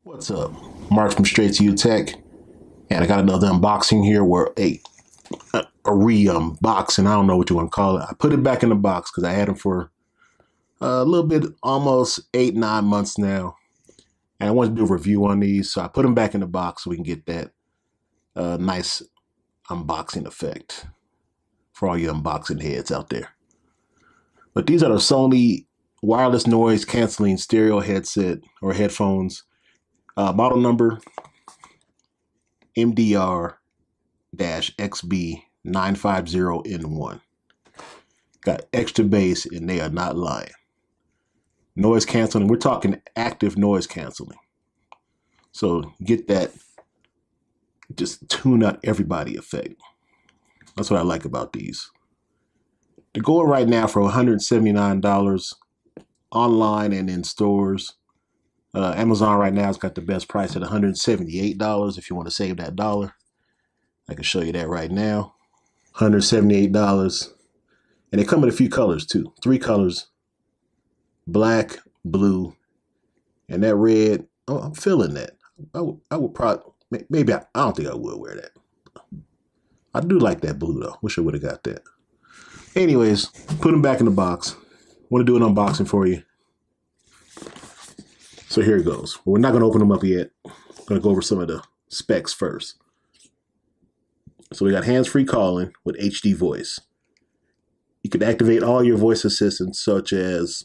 What's up? Mark from Straight to You Tech, and I got another unboxing here where a re-unboxing, I don't know what you want to call it. I put it back in the box because I had them for a little bit, almost 8-9 months now, and I wanted to do a review on these, so I put them back in the box so we can get that nice unboxing effect for all you unboxing heads out there. But these are the Sony wireless noise canceling stereo headset or headphones. Model number MDR-XB950N1. Got extra bass and they are not lying. Noise canceling, we're talking active noise canceling. So get that just tune out everybody effect. That's what I like about these. They're going right now for $179 online and in stores. Amazon right now has got the best price at $178 if you want to save that dollar. I can show you that right now. $178. And they come in a few colors too. 3 colors. Black, blue, and that red. Oh, I'm feeling that. I would probably, maybe, I don't think I would wear that. I do like that blue though. Wish I would have got that. Anyways, put them back in the box. Want to do an unboxing for you. So here it goes. We're not going to open them up yet. I'm going to go over some of the specs first. So we got hands-free calling with HD voice. You can activate all your voice assistants such as,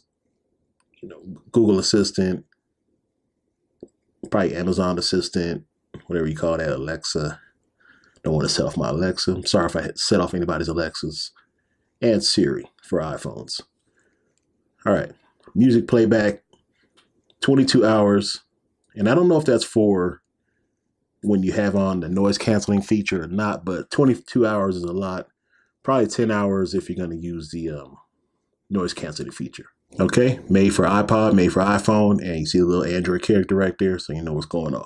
Google Assistant, probably Amazon Assistant, whatever you call that, Alexa. Don't want to set off my Alexa. I'm sorry if I set off anybody's Alexas. And Siri for iPhones. All right. Music playback. 22 hours, and I don't know if that's for when you have on the noise canceling feature or not, but 22 hours is a lot. Probably 10 hours if you're going to use the noise canceling feature. Okay, made for iPod, made for iPhone, and you see the little Android character right there, so you know what's going on.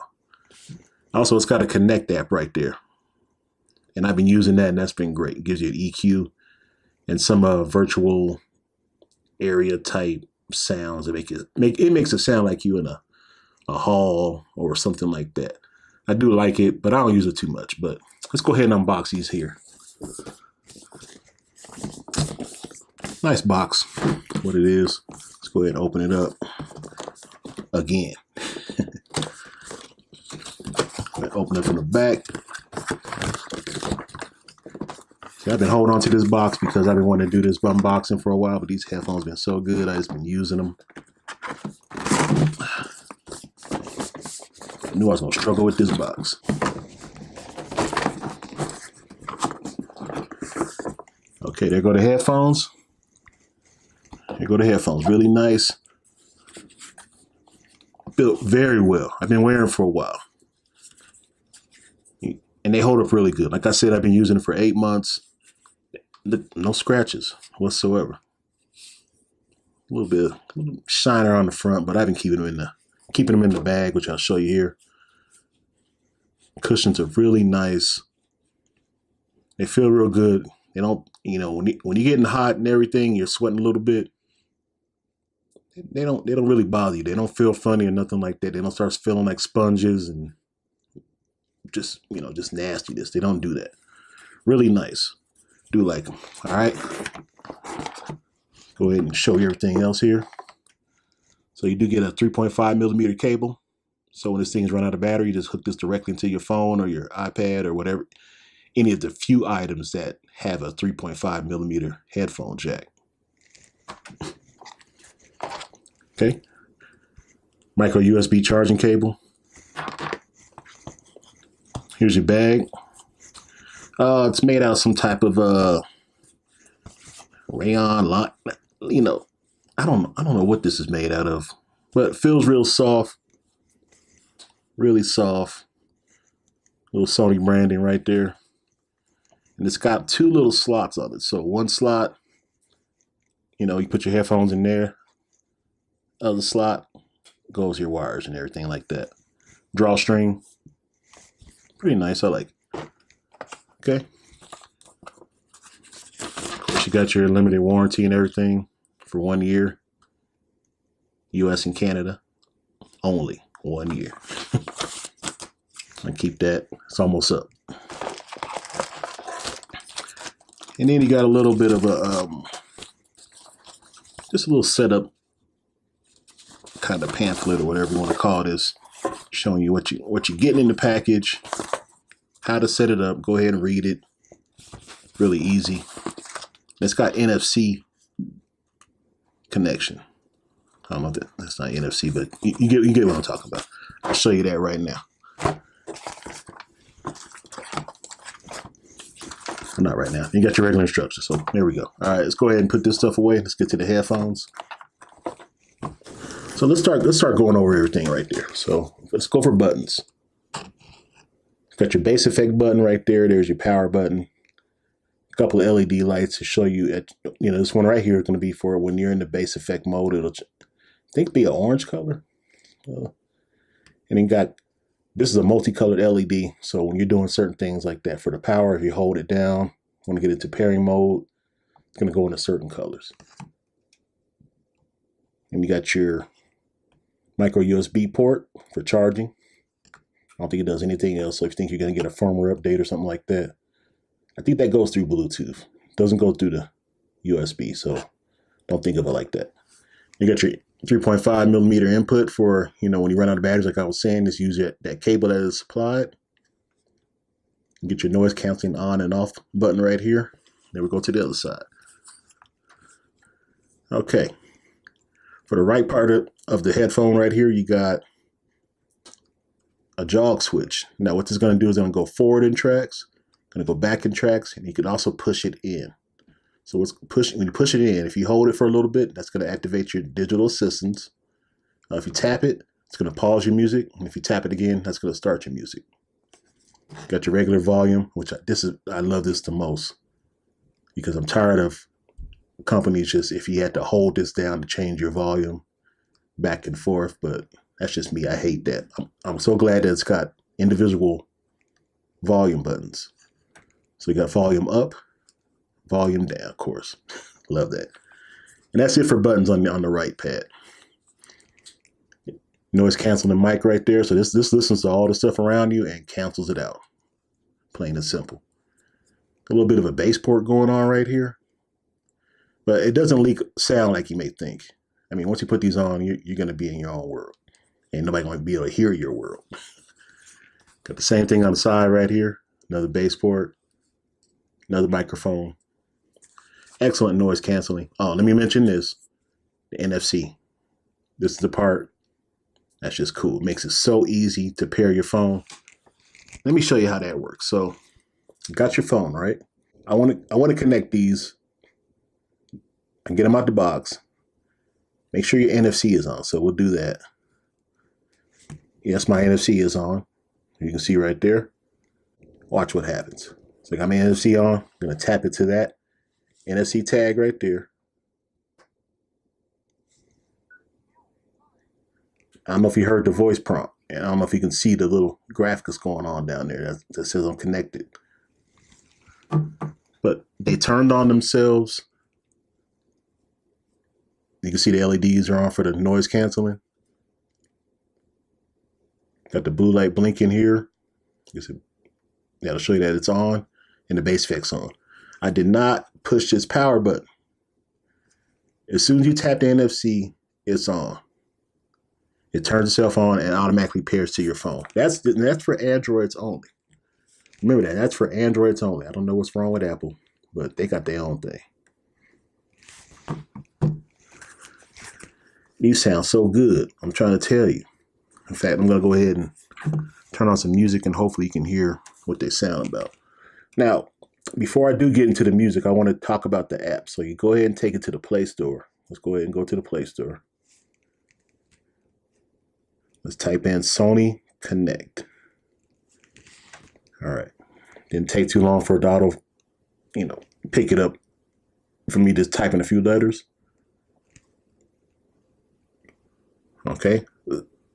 Also, it's got a Connect app right there, and I've been using that, and that's been great. It gives you an EQ and some virtual area type sounds. It makes it sound like you in a hall or something like that. I do like it, but I don't use it too much. But let's go ahead and unbox these here. Nice box, what it is. Let's go ahead and open it up again. Open it from the back. See, I've been holding on to this box because I've been wanting to do this unboxing for a while, but these headphones have been so good, I've just been using them. I knew I was going to struggle with this box. Okay, there go the headphones. There go the headphones. Really nice. Built very well. I've been wearing them for a while. And they hold up really good. Like I said, I've been using it for 8 months. No scratches whatsoever. A little shiner on the front, but I've been keeping them in the bag, which I'll show you here. Cushions are really nice. They feel real good. They don't, when you're getting hot and everything, you're sweating a little bit. They don't really bother you. They don't feel funny or nothing like that. They don't start feeling like sponges and just nastiness. They don't do that. Really nice. Do like them. All right. Go ahead and show you everything else here. So you do get a 3.5 millimeter cable. So when this thing's run out of battery, you just hook this directly into your phone or your iPad or whatever. Any of the few items that have a 3.5 millimeter headphone jack. Okay. Micro USB charging cable. Here's your bag. It's made out of some type of rayon, I don't know what this is made out of, but it feels real soft, really soft. Little Sony branding right there, and it's got 2 little slots on it. So one slot, you put your headphones in there. Other slot goes your wires and everything like that. Drawstring, pretty nice. I like it. Okay. Of course, you got your limited warranty and everything for 1 year. US and Canada only. 1 year. I keep that. It's almost up. And then you got a little bit of a just a little setup kind of pamphlet or whatever you want to call this, showing you what you're getting in the package, how to set it up. Go ahead and read it. Really easy. It's got NFC connection. I don't know if that's not NFC, but you get what I'm talking about. I'll show you that right now. Not right now. You got your regular instructions. So there we go. All right, let's go ahead and put this stuff away. Let's get to the headphones. So let's start going over everything right there. So let's go for buttons. Got your bass effect button right there. There's your power button. A couple of LED lights to show you this one right here is going to be for when you're in the bass effect mode. It'll be an orange color. And then this is a multicolored LED. So when you're doing certain things like that for the power, if you hold it down, want to get into pairing mode, it's going to go into certain colors. And you got your micro USB port for charging. I don't think it does anything else. So if you think you're going to get a firmware update or something like that, I think that goes through Bluetooth. It doesn't go through the USB, so don't think of it like that. You got your 3.5 millimeter input for, when you run out of batteries, like I was saying, just use that cable that is supplied. You get your noise canceling on and off button right here. Then we go to the other side. Okay. For the right part of the headphone right here, you got a jog switch. Now what this is going to do is going to go forward in tracks, going to go back in tracks, and you can also push it in. So when you push it in, if you hold it for a little bit, that's going to activate your digital assistants. If you tap it, it's going to pause your music. And if you tap it again, that's going to start your music. Got your regular volume, which I love this the most because I'm tired of companies just, if you had to hold this down to change your volume back and forth, but that's just me. I hate that. I'm so glad that it's got individual volume buttons. So you got volume up, volume down, of course. Love that. And that's it for buttons on the right pad. Noise canceling mic right there. So this listens to all the stuff around you and cancels it out. Plain and simple. A little bit of a bass port going on right here. But it doesn't leak sound like you may think. I mean, once you put these on, you're going to be in your own world. Ain't nobody going to be able to hear your world. Got the same thing on the side right here. Another bass port. Another microphone. Excellent noise canceling. Oh, let me mention this. The NFC. This is the part that's just cool. It makes it so easy to pair your phone. Let me show you how that works. So, you got your phone, right? I want to connect these and get them out the box. Make sure your NFC is on. So we'll do that. Yes, my NFC is on. You can see right there. Watch what happens. So I got my NFC on. I'm going to tap it to that NFC tag right there. I don't know if you heard the voice prompt. And I don't know if you can see the little graphics going on down there that says I'm connected. But they turned on themselves. You can see the LEDs are on for the noise canceling. Got the blue light blinking here. That'll show you that it's on and the bass effect's on. I did not push this power button. As soon as you tap the NFC, it's on. It turns itself on and automatically pairs to your phone. That's for Androids only. Remember that. That's for Androids only. I don't know what's wrong with Apple, but they got their own thing. These sound so good. I'm trying to tell you. In fact, I'm going to go ahead and turn on some music and hopefully you can hear what they sound about. Now, before I do get into the music, I want to talk about the app. So you go ahead and take it to the Play Store. Let's go ahead and go to the Play Store. Let's type in Sony Connect. All right. Didn't take too long for it to auto, pick it up for me to type in a few letters. Okay.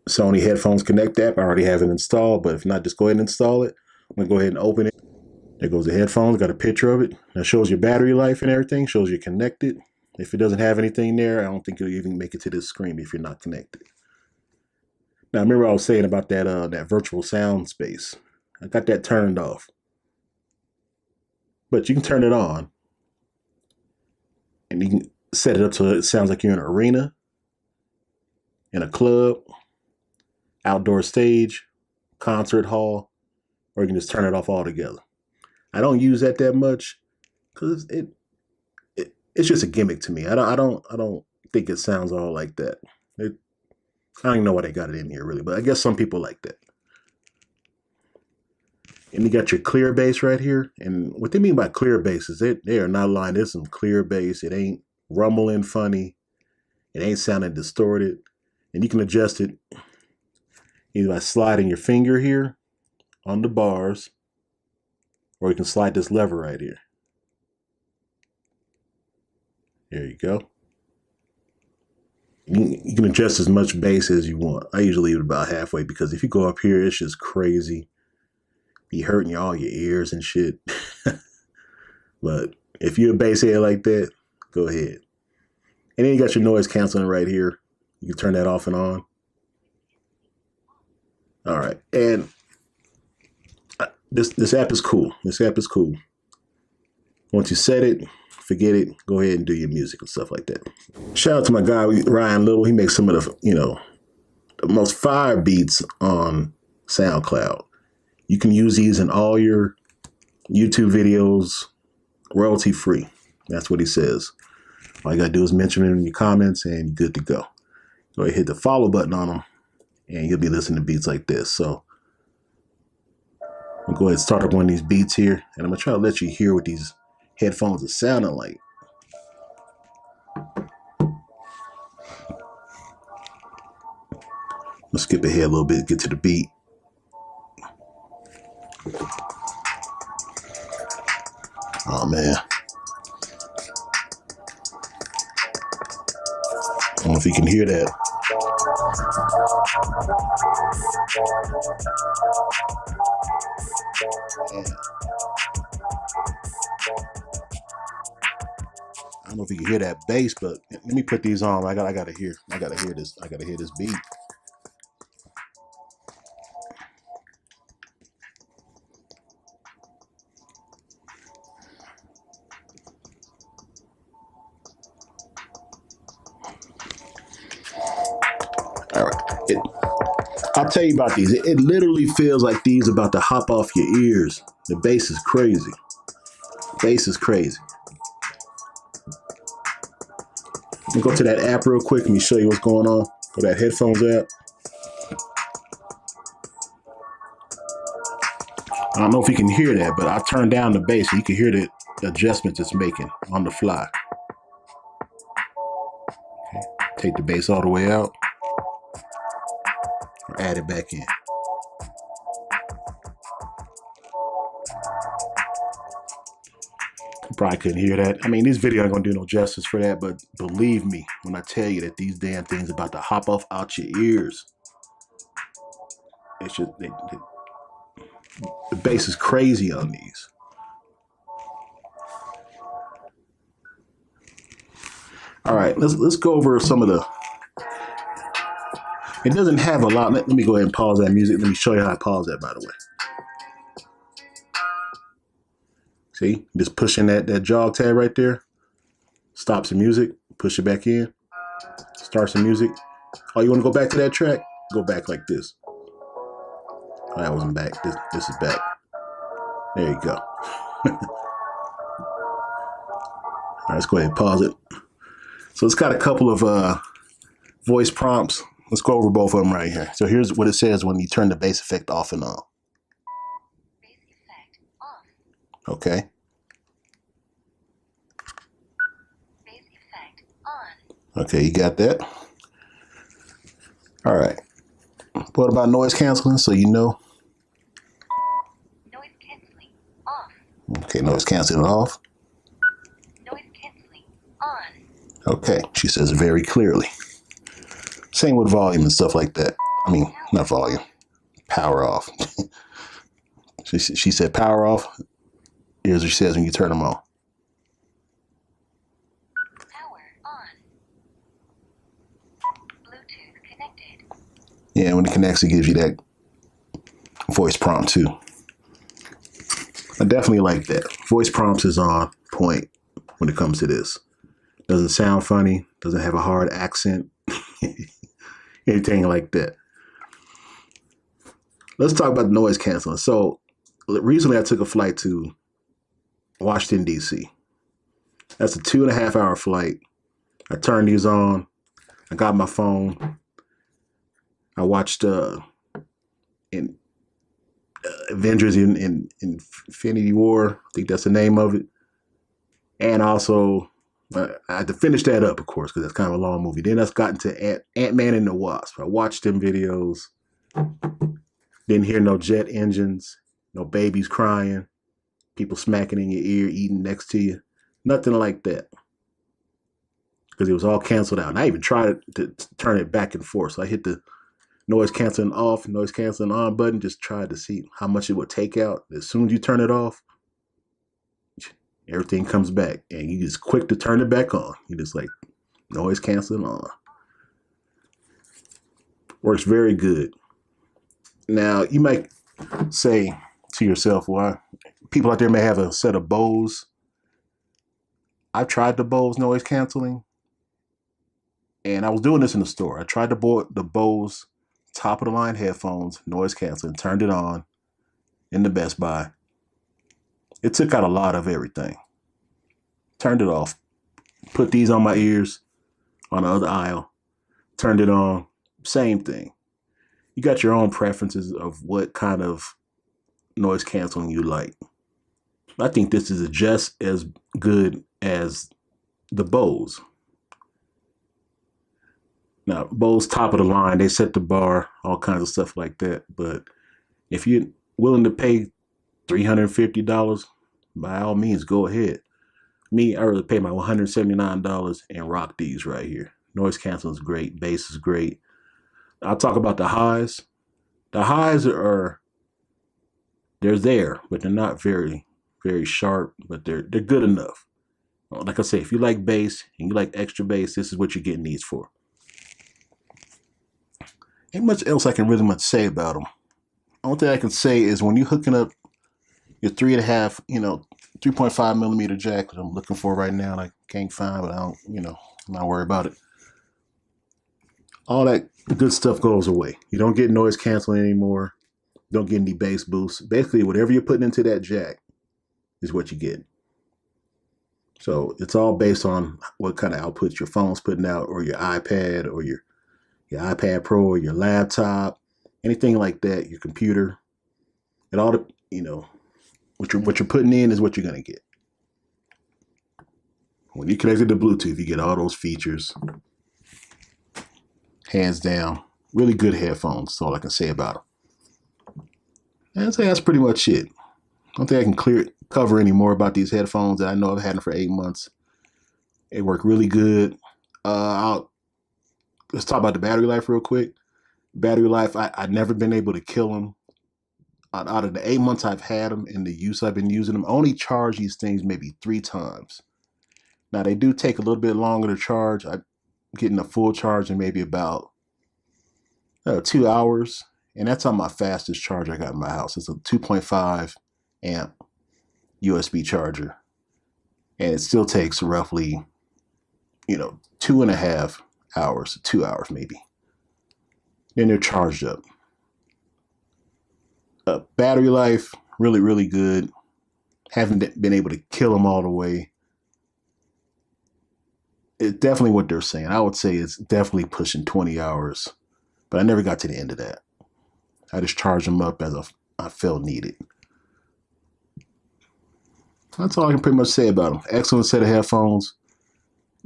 Sony Headphones Connect app. I already have it installed, but if not, just go ahead and install it. I'm going to go ahead and open it. There goes the headphones. Got a picture of it. That shows your battery life and everything. Shows you're connected. If it doesn't have anything there, I don't think you'll even make it to this screen if you're not connected. Now, remember I was saying about that virtual sound space. I got that turned off. But you can turn it on. And you can set it up so it sounds like you're in an arena, in a club, outdoor stage, concert hall, or you can just turn it off altogether. I don't use that much because it's just a gimmick to me. I don't think it sounds all like that. I don't even know why they got it in here really, but I guess some people like that. And you got your clear bass right here. And what they mean by clear bass is they are not lying. There's some clear bass. It ain't rumbling funny. It ain't sounding distorted. And you can adjust it either by sliding your finger here on the bars, or you can slide this lever right here. There you go. You can adjust as much bass as you want. I usually leave it about halfway because if you go up here, it's just crazy. Be hurting all your ears and shit. But if you're a bass head like that, go ahead. And then you got your noise canceling right here. You can turn that off and on. All right. And this app is cool. This app is cool. Once you set it, forget it. Go ahead and do your music and stuff like that. Shout out to my guy Ryan Little. He makes some of the the most fire beats on SoundCloud. You can use these in all your YouTube videos, royalty free. That's what he says. All you gotta do is mention it in your comments and you're good to go. Go ahead, hit the follow button on them and you'll be listening to beats like this. So I'll go ahead and start up one of these beats here and I'm gonna try to let you hear what these headphones are sounding like. Let's skip ahead a little bit, get to the beat. Oh man. I don't know if you can hear that. Man. I don't know if you can hear that bass, but let me put these on. I gotta hear this. I gotta hear this beat. All right. I'll tell you about these. It literally feels like these are about to hop off your ears. The bass is crazy. Bass is crazy. Let me go to that app real quick. Let me show you what's going on. Go to that headphones app. I don't know if you can hear that, but I turned down the bass so you can hear the adjustments it's making on the fly. Okay. Take the bass all the way out or add it back in. You probably couldn't hear that. I mean, this video ain't gonna do no justice for that, but believe me when I tell you that these damn things are about to hop off out your ears. It's just the bass is crazy on these. All right, let's go over some of the. It doesn't have a lot. Let me go ahead and pause that music. Let me show you how I pause that, by the way. See, just pushing that jog tab right there. Stops the music. Push it back in. Starts the music. Oh, you want to go back to that track? Go back like this. Oh, that wasn't back. This is back. There you go. All right, let's go ahead and pause it. So it's got a couple of voice prompts. Let's go over both of them right here. So here's what it says when you turn the bass effect off and on. Bass effect off. Okay. Bass effect on. Okay, you got that. All right. What about noise canceling? So you know. Noise canceling off. Okay, noise canceling off. Noise canceling on. Okay, she says very clearly. Same with volume and stuff like that. I mean, not volume. Power off. She said power off. Here's what she says when you turn them on. Power on. Bluetooth connected. Yeah, when it connects, it gives you that voice prompt too. I definitely like that. Voice prompts is on point when it comes to this. Doesn't sound funny, doesn't have a hard accent, anything like that. Let's talk about noise canceling. So recently I took a flight to Washington, D.C. That's a 2.5 hour flight. I turned these on. I got my phone. I watched in Avengers in Infinity War. I think that's the name of it. And also, I had to finish that up, of course, because that's kind of a long movie. Then I got into Ant-Man and the Wasp. I watched them videos. Didn't hear no jet engines, no babies crying, people smacking in your ear, eating next to you. Nothing like that. Because it was all canceled out. And I even tried to turn it back and forth. So I hit the noise canceling off, noise canceling on button, just tried to see how much it would take out. As soon as you turn it off, everything comes back. And you just quick to turn it back on. You just like noise canceling on. Works very good. Now, you might say to yourself, well, people out there may have a set of Bose. I've tried the Bose noise canceling. And I was doing this in the store. I tried the Bose top of the line headphones, noise canceling, turned it on in the Best Buy. It took out a lot of everything. Turned it off. Put these on my ears on the other aisle. Turned it on. Same thing. You got your own preferences of what kind of noise canceling you like. I think this is just as good as the Bose. Now, Bose top of the line, they set the bar, all kinds of stuff like that. But if you're willing to pay $350, by all means, go ahead. Me, I rather pay my $179 and rock these right here. Noise canceling is great. Bass is great. I'll talk about the highs. The highs they're there, but they're not very, very sharp, but they're good enough. Like I say, if you like bass and you like extra bass, this is what you're getting these for. Ain't much else I can really much say about them. Only thing I can say is when you're hooking up your 3.5 millimeter jack, which I'm looking for right now, and I can't find, but I don't, I'm not worried about it. All that good stuff goes away. You don't get noise canceling anymore. Don't get any bass boost. Basically, whatever you're putting into that jack is what you get. So it's all based on what kind of outputs your phone's putting out, or your iPad, or your iPad Pro, or your laptop, anything like that, your computer. It all, what you're putting in is what you're gonna get. When you connect it to Bluetooth, you get all those features. Hands down, really good headphones. That's all I can say about them. And I'd say that's pretty much it. I don't think I can cover any more about these headphones that I know I've had them for 8 months. They work really good. Let's talk about the battery life real quick. Battery life, I've never been able to kill them. Out of the 8 months I've had them and the use I've been using them, I only charge these things maybe 3 times. Now, they do take a little bit longer to charge. I'm getting a full charge in maybe about 2 hours. And that's on my fastest charger I got in my house. It's a 2.5 amp USB charger. And it still takes roughly, 2.5 hours, 2 hours maybe. Then they're charged up. Battery life, really, really good. Haven't been able to kill them all the way. It's definitely what they're saying. I would say it's definitely pushing 20 hours. But I never got to the end of that. I just charged them up as I felt needed. That's all I can pretty much say about them. Excellent set of headphones.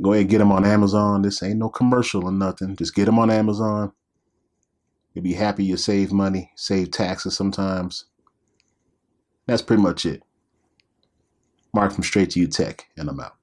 Go ahead and get them on Amazon. This ain't no commercial or nothing. Just get them on Amazon. You'll be happy you save money, save taxes sometimes. That's pretty much it. Mark from Straight to You Tech, and I'm out.